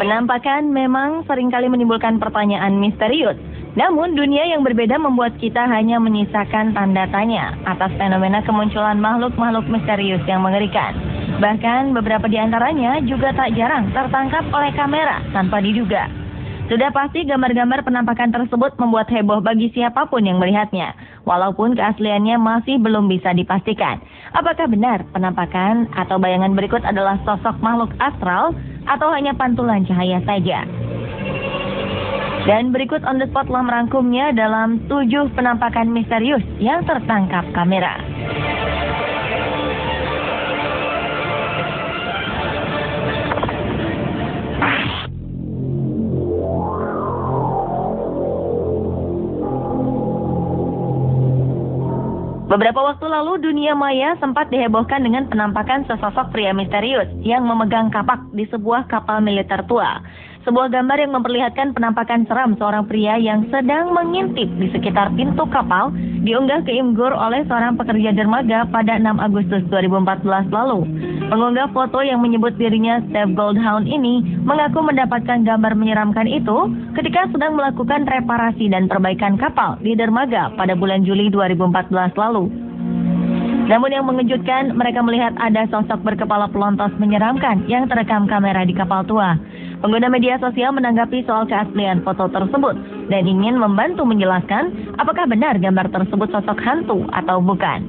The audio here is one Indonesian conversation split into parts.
Penampakan memang seringkali menimbulkan pertanyaan misterius. Namun, dunia yang berbeda membuat kita hanya menyisakan tanda tanya atas fenomena kemunculan makhluk-makhluk misterius yang mengerikan. Bahkan, beberapa di antaranya juga tak jarang tertangkap oleh kamera tanpa diduga. Sudah pasti gambar-gambar penampakan tersebut membuat heboh bagi siapapun yang melihatnya, walaupun keasliannya masih belum bisa dipastikan. Apakah benar penampakan atau bayangan berikut adalah sosok makhluk astral atau hanya pantulan cahaya saja? Dan berikut on the spot telah merangkumnya dalam 7 penampakan misterius yang tertangkap kamera. Beberapa waktu lalu, dunia maya sempat dihebohkan dengan penampakan sesosok pria misterius yang memegang kapak di sebuah kapal militer tua. Sebuah gambar yang memperlihatkan penampakan seram seorang pria yang sedang mengintip di sekitar pintu kapal diunggah ke Imgur oleh seorang pekerja dermaga pada 6 Agustus 2014 lalu. Pengunggah foto yang menyebut dirinya Steve Goldhound ini mengaku mendapatkan gambar menyeramkan itu ketika sedang melakukan reparasi dan perbaikan kapal di dermaga pada bulan Juli 2014 lalu. Namun yang mengejutkan, mereka melihat ada sosok berkepala pelontos menyeramkan yang terekam kamera di kapal tua. Pengguna media sosial menanggapi soal keaslian foto tersebut dan ingin membantu menjelaskan apakah benar gambar tersebut sosok hantu atau bukan.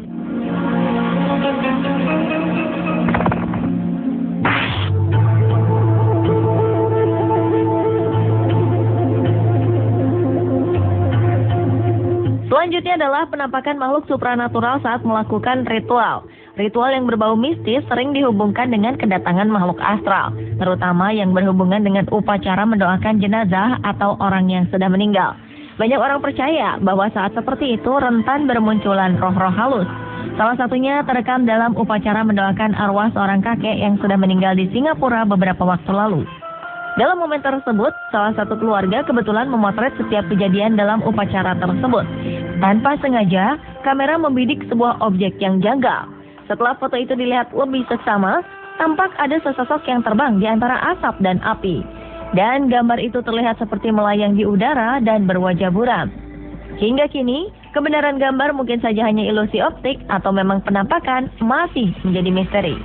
Selanjutnya adalah penampakan makhluk supranatural saat melakukan ritual. Ritual yang berbau mistis sering dihubungkan dengan kedatangan makhluk astral, terutama yang berhubungan dengan upacara mendoakan jenazah atau orang yang sudah meninggal. Banyak orang percaya bahwa saat seperti itu rentan bermunculan roh-roh halus. Salah satunya terekam dalam upacara mendoakan arwah seorang kakek yang sudah meninggal di Singapura beberapa waktu lalu. Dalam momen tersebut, salah satu keluarga kebetulan memotret setiap kejadian dalam upacara tersebut. Tanpa sengaja, kamera membidik sebuah objek yang janggal. Setelah foto itu dilihat lebih seksama, tampak ada sesosok yang terbang di antara asap dan api. Dan gambar itu terlihat seperti melayang di udara dan berwajah buram. Hingga kini, kebenaran gambar mungkin saja hanya ilusi optik atau memang penampakan masih menjadi misteri.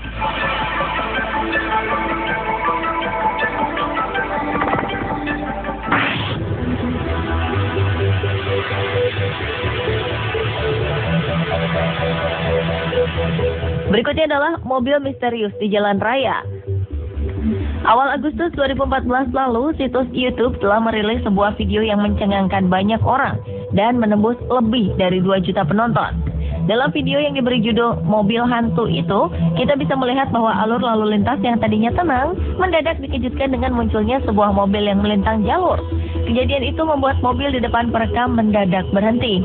Berikutnya adalah mobil misterius di jalan raya. Awal Agustus 2014 lalu, situs YouTube telah merilis sebuah video yang mencengangkan banyak orang dan menembus lebih dari 2 juta penonton. Dalam video yang diberi judul Mobil Hantu itu, kita bisa melihat bahwa alur lalu lintas yang tadinya tenang mendadak dikejutkan dengan munculnya sebuah mobil yang melintang jalur. Kejadian itu membuat mobil di depan perekam mendadak berhenti.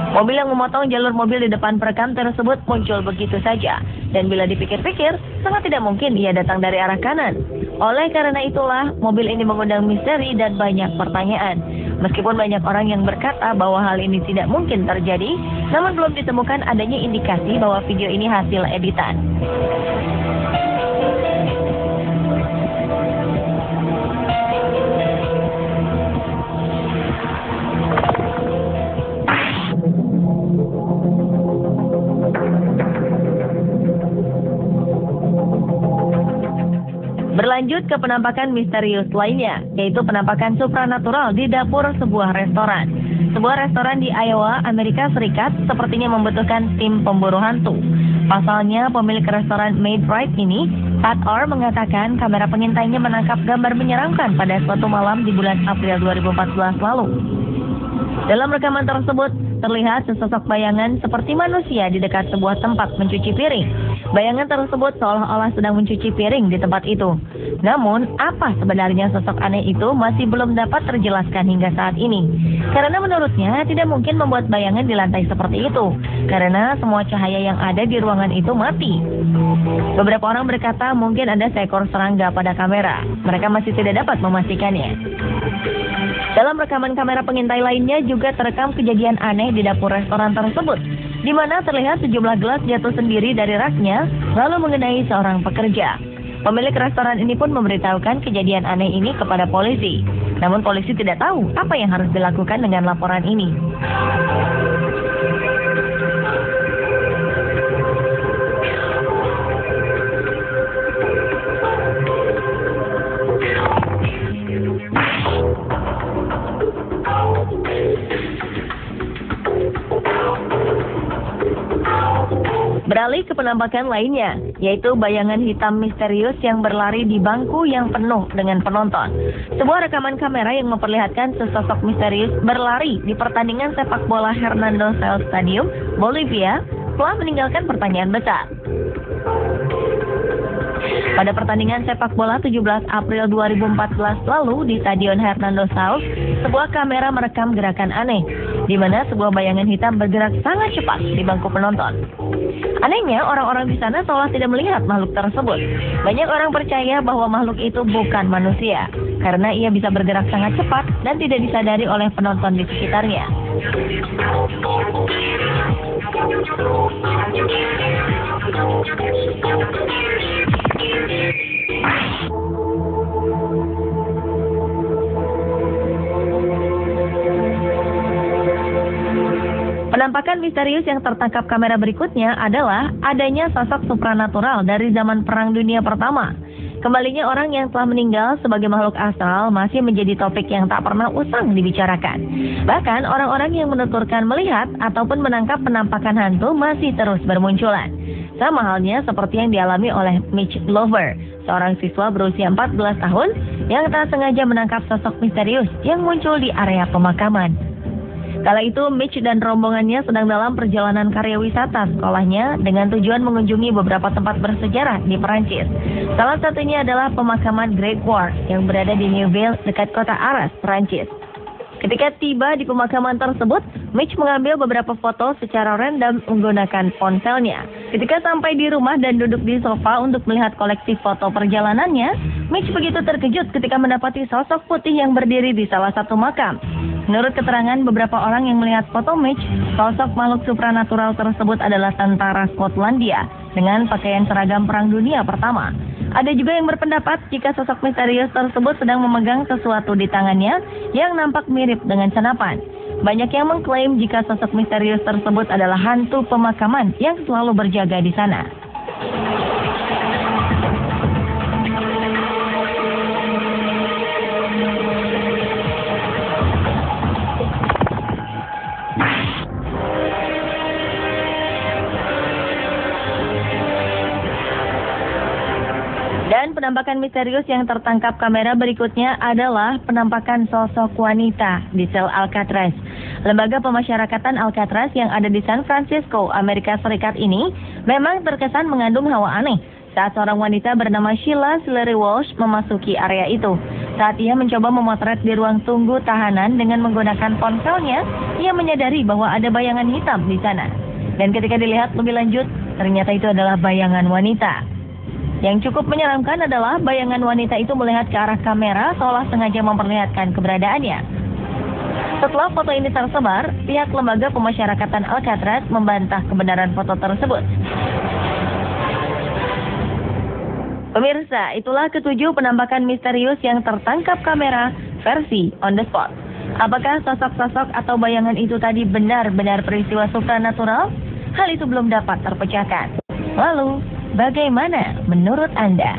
Mobil yang memotong jalur mobil di depan perekam tersebut muncul begitu saja. Dan bila dipikir-pikir, sangat tidak mungkin ia datang dari arah kanan. Oleh karena itulah, mobil ini mengundang misteri dan banyak pertanyaan. Meskipun banyak orang yang berkata bahwa hal ini tidak mungkin terjadi, namun belum ditemukan adanya indikasi bahwa video ini hasil editan. Berlanjut ke penampakan misterius lainnya, yaitu penampakan supranatural di dapur sebuah restoran. Sebuah restoran di Iowa, Amerika Serikat, sepertinya membutuhkan tim pemburu hantu. Pasalnya, pemilik restoran Made Right ini, Pat Orr, mengatakan kamera pengintainya menangkap gambar menyeramkan pada suatu malam di bulan April 2014 lalu. Dalam rekaman tersebut, terlihat sesosok bayangan seperti manusia di dekat sebuah tempat mencuci piring. Bayangan tersebut seolah-olah sedang mencuci piring di tempat itu. Namun, apa sebenarnya sosok aneh itu masih belum dapat terjelaskan hingga saat ini. Karena menurutnya tidak mungkin membuat bayangan di lantai seperti itu. Karena semua cahaya yang ada di ruangan itu mati. Beberapa orang berkata mungkin ada seekor serangga pada kamera. Mereka masih tidak dapat memastikannya. Dalam rekaman kamera pengintai lainnya juga terekam kejadian aneh di dapur restoran tersebut, di mana terlihat sejumlah gelas jatuh sendiri dari raknya, lalu mengenai seorang pekerja. Pemilik restoran ini pun memberitahukan kejadian aneh ini kepada polisi. Namun polisi tidak tahu apa yang harus dilakukan dengan laporan ini. Beralih ke penampakan lainnya, yaitu bayangan hitam misterius yang berlari di bangku yang penuh dengan penonton. Sebuah rekaman kamera yang memperlihatkan sesosok misterius berlari di pertandingan sepak bola Hernando Siles Stadium, Bolivia, telah meninggalkan pertanyaan besar. Pada pertandingan sepak bola 17 April 2014 lalu di Stadion Hernando Siles, sebuah kamera merekam gerakan aneh, di mana sebuah bayangan hitam bergerak sangat cepat di bangku penonton. Anehnya, orang-orang di sana seolah tidak melihat makhluk tersebut. Banyak orang percaya bahwa makhluk itu bukan manusia, karena ia bisa bergerak sangat cepat dan tidak disadari oleh penonton di sekitarnya. Penampakan misterius yang tertangkap kamera berikutnya adalah adanya sosok supranatural dari zaman Perang Dunia Pertama. Kembalinya orang yang telah meninggal sebagai makhluk astral masih menjadi topik yang tak pernah usang dibicarakan. Bahkan orang-orang yang menuturkan melihat ataupun menangkap penampakan hantu masih terus bermunculan. Sama halnya seperti yang dialami oleh Mitch Glover, seorang siswa berusia 14 tahun yang tak sengaja menangkap sosok misterius yang muncul di area pemakaman. Kala itu, Mitch dan rombongannya sedang dalam perjalanan karya wisata sekolahnya dengan tujuan mengunjungi beberapa tempat bersejarah di Perancis. Salah satunya adalah pemakaman Great War yang berada di Neuville dekat kota Arras, Perancis. Ketika tiba di pemakaman tersebut, Mitch mengambil beberapa foto secara random menggunakan ponselnya. Ketika sampai di rumah dan duduk di sofa untuk melihat koleksi foto perjalanannya, Mitch begitu terkejut ketika mendapati sosok putih yang berdiri di salah satu makam. Menurut keterangan beberapa orang yang melihat foto Mitch, sosok makhluk supranatural tersebut adalah tentara Skotlandia dengan pakaian seragam Perang Dunia Pertama. Ada juga yang berpendapat jika sosok misterius tersebut sedang memegang sesuatu di tangannya yang nampak mirip dengan senapan. Banyak yang mengklaim jika sosok misterius tersebut adalah hantu pemakaman yang selalu berjaga di sana. Dan penampakan misterius yang tertangkap kamera berikutnya adalah penampakan sosok wanita di sel Alcatraz. Lembaga pemasyarakatan Alcatraz yang ada di San Francisco, Amerika Serikat ini memang terkesan mengandung hawa aneh saat seorang wanita bernama Sheila Sillery Walsh memasuki area itu. Saat ia mencoba memotret di ruang tunggu tahanan dengan menggunakan ponselnya, ia menyadari bahwa ada bayangan hitam di sana. Dan ketika dilihat lebih lanjut, ternyata itu adalah bayangan wanita. Yang cukup menyeramkan adalah bayangan wanita itu melihat ke arah kamera seolah sengaja memperlihatkan keberadaannya. Setelah foto ini tersebar, pihak lembaga pemasyarakatan Alcatraz membantah kebenaran foto tersebut. Pemirsa, itulah ketujuh penampakan misterius yang tertangkap kamera versi on the spot. Apakah sosok-sosok atau bayangan itu tadi benar-benar peristiwa supranatural? Hal itu belum dapat terpecahkan. Lalu, bagaimana menurut Anda?